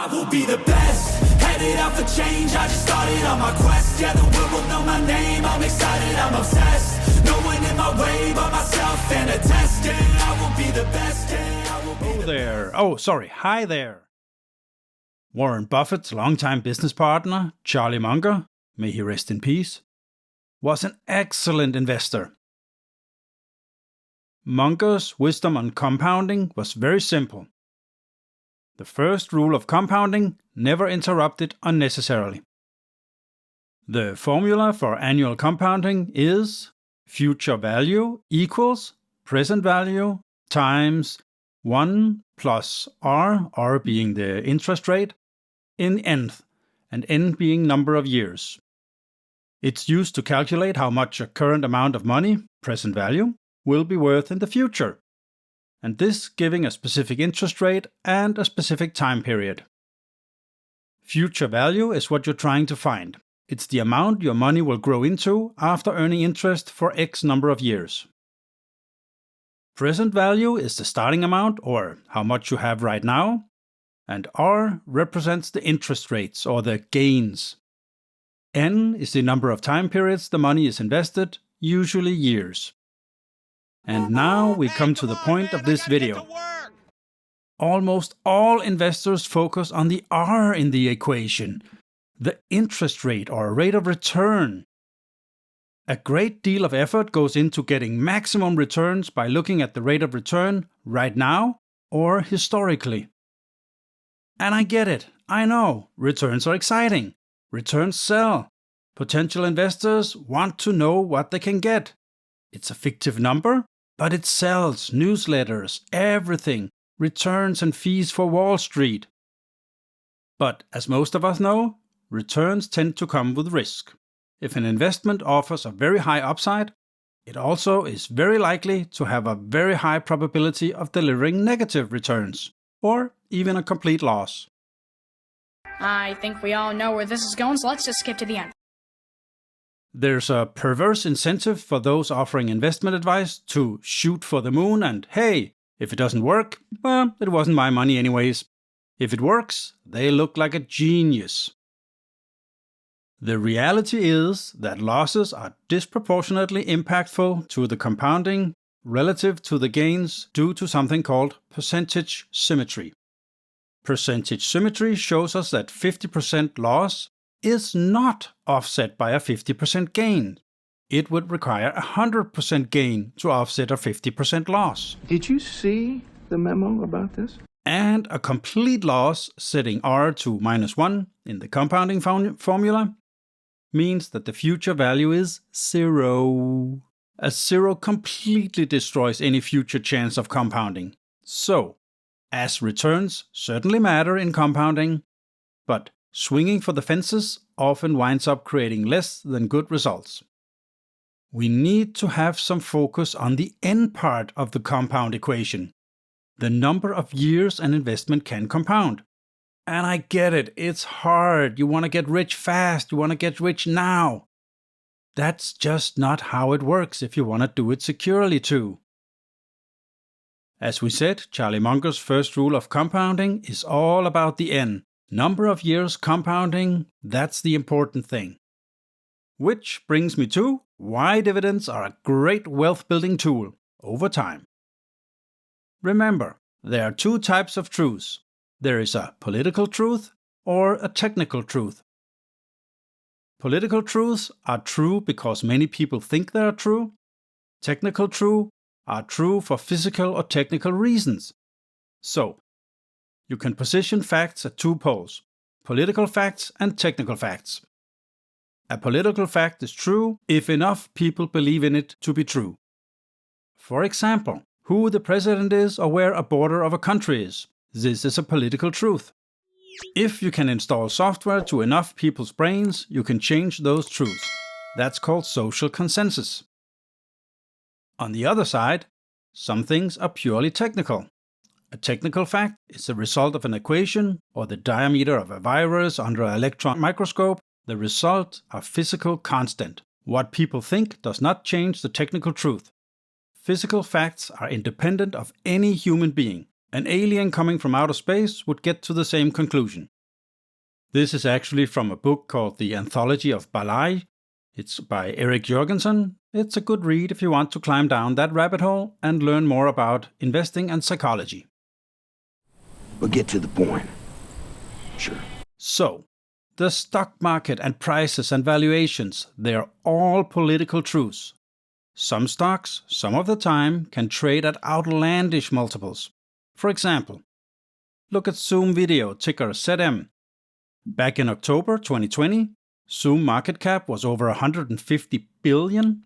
I will be the best, headed out for change, I just started on my quest. Yeah, the world will know my name, I'm excited, I'm obsessed. No one in my way but myself and a test. Yeah, I will be the best, yeah, I will be the best. Hi there. Warren Buffett's longtime business partner, Charlie Munger, may he rest in peace, was an excellent investor. Munger's wisdom on compounding was very simple. The first rule of compounding: never interrupt it unnecessarily. The formula for annual compounding is future value equals present value times 1 plus R being the interest rate, in nth, and n being number of years. It's used to calculate how much a current amount of money, present value, will be worth in the future, and this giving a specific interest rate and a specific time period. Future value is what you're trying to find. It's the amount your money will grow into after earning interest for X number of years. Present value is the starting amount, or how much you have right now, and R represents the interest rates or the gains. N is the number of time periods the money is invested, usually years. And now we come to the point of this video. Almost all investors focus on the R in the equation, the interest rate or rate of return. A great deal of effort goes into getting maximum returns by looking at the rate of return right now or historically. And I get it, I know, returns are exciting. Returns sell. Potential investors want to know what they can get. It's a fictive number, but it sells, newsletters, everything, returns and fees for Wall Street. But as most of us know, returns tend to come with risk. If an investment offers a very high upside, it also is very likely to have a very high probability of delivering negative returns, or even a complete loss. I think we all know where this is going, so let's just skip to the end. There's a perverse incentive for those offering investment advice to shoot for the moon and, hey, if it doesn't work, well, it wasn't my money anyways. If it works, they look like a genius. The reality is that losses are disproportionately impactful to the compounding relative to the gains due to something called percentage symmetry. Percentage symmetry shows us that 50% loss is not offset by a 50% gain. It would require a 100% gain to offset a 50% loss. Did you see the memo about this? And a complete loss, setting R to -1 in the compounding formula, means that the future value is 0. A 0 completely destroys any future chance of compounding. So, as returns certainly matter in compounding, but swinging for the fences often winds up creating less than good results. We need to have some focus on the N part of the compound equation, the number of years an investment can compound. And I get it, it's hard, you want to get rich fast, you want to get rich now. That's just not how it works if you want to do it securely too. As we said, Charlie Munger's first rule of compounding is all about the N. Number of years compounding, that's the important thing. Which brings me to why dividends are a great wealth building tool over time. Remember, there are two types of truths. There is a political truth or a technical truth. Political truths are true because many people think they are true. Technical truths are true for physical or technical reasons. So, you can position facts at two poles, political facts and technical facts. A political fact is true if enough people believe in it to be true. For example, who the president is or where a border of a country is. This is a political truth. If you can install software to enough people's brains, you can change those truths. That's called social consensus. On the other side, some things are purely technical. A technical fact is the result of an equation or the diameter of a virus under an electron microscope. The results are physical constant. What people think does not change the technical truth. Physical facts are independent of any human being. An alien coming from outer space would get to the same conclusion. This is actually from a book called The Anthology of Balai. It's by Erik Jørgensen. It's a good read if you want to climb down that rabbit hole and learn more about investing and psychology. But get to the point. Sure. So, the stock market and prices and valuations, they're all political truths. Some stocks, some of the time, can trade at outlandish multiples. For example, look at Zoom Video, ticker ZM. Back in October 2020, Zoom market cap was over 150 billion.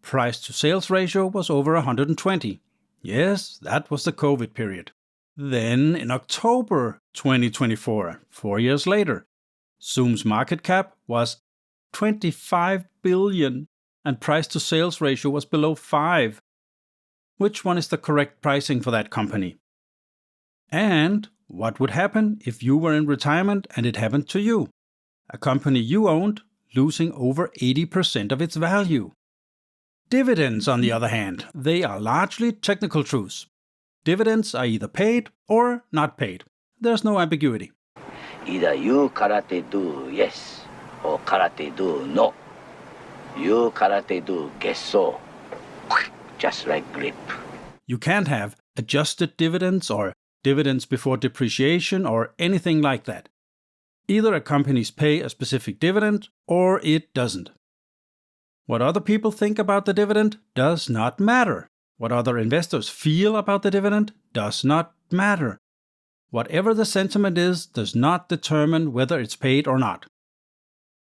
Price to sales ratio was over 120. Yes, that was the COVID period. Then in October 2024, 4 years later, Zoom's market cap was 25 billion and price to sales ratio was below 5. Which one is the correct pricing for that company? And what would happen if you were in retirement and it happened to you? A company you owned losing over 80% of its value. Dividends, on the other hand, they are largely technical truths. Dividends are either paid or not paid. There's no ambiguity. Either you karate do yes or karate do no. You karate do gesso. Just like grip. You can't have adjusted dividends or dividends before depreciation or anything like that. Either a company's pay a specific dividend or it doesn't. What other people think about the dividend does not matter. What other investors feel about the dividend does not matter. Whatever the sentiment is does not determine whether it's paid or not.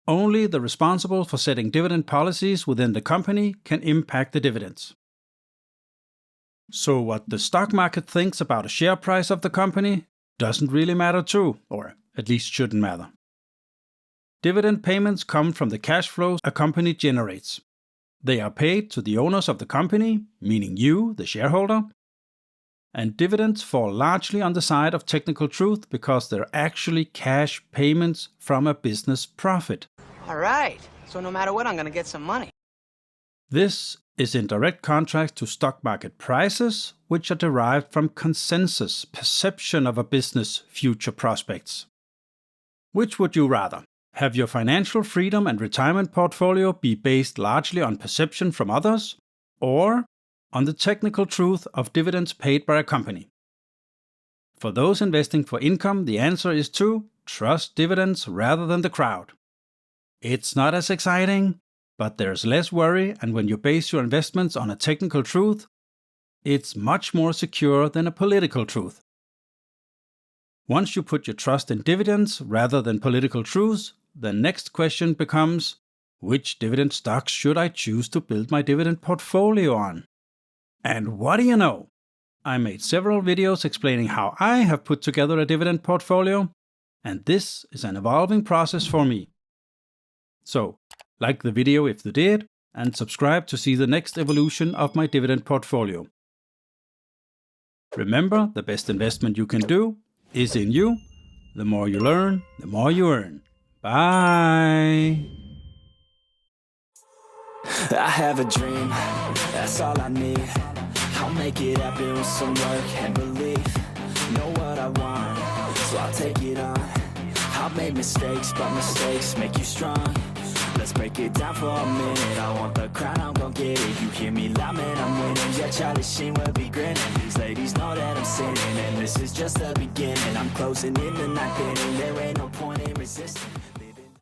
Only the responsible for setting dividend policies within the company can impact the dividends. So what the stock market thinks about a share price of the company doesn't really matter too, or at least shouldn't matter. Dividend payments come from the cash flows a company generates. They are paid to the owners of the company, meaning you, the shareholder. And dividends fall largely on the side of technical truth because they're actually cash payments from a business profit. All right, so no matter what, I'm going to get some money. This is in direct contrast to stock market prices, which are derived from consensus, perception of a business' future prospects. Which would you rather? Have your financial freedom and retirement portfolio be based largely on perception from others, or on the technical truth of dividends paid by a company? For those investing for income, the answer is to trust dividends rather than the crowd. It's not as exciting, but there's less worry, and when you base your investments on a technical truth, it's much more secure than a political truth. Once you put your trust in dividends rather than political truths, the next question becomes, which dividend stocks should I choose to build my dividend portfolio on? And what do you know? I made several videos explaining how I have put together a dividend portfolio, and this is an evolving process for me. So, like the video if you did, and subscribe to see the next evolution of my dividend portfolio. Remember, the best investment you can do is in you. The more you learn, the more you earn. Bye! I have a dream, that's all I need. I'll make it happen with some work and belief. Know what I want, so I'll take it on. I'll make mistakes, but mistakes make you strong. Let's break it down for a minute. I want the crown, I'm gon' get it. You hear me loud, man, I'm winning. Yeah, Charlie Sheen will be grinning. These ladies know that I'm sinning, and this is just the beginning. I'm closing in the ninth inning. There ain't no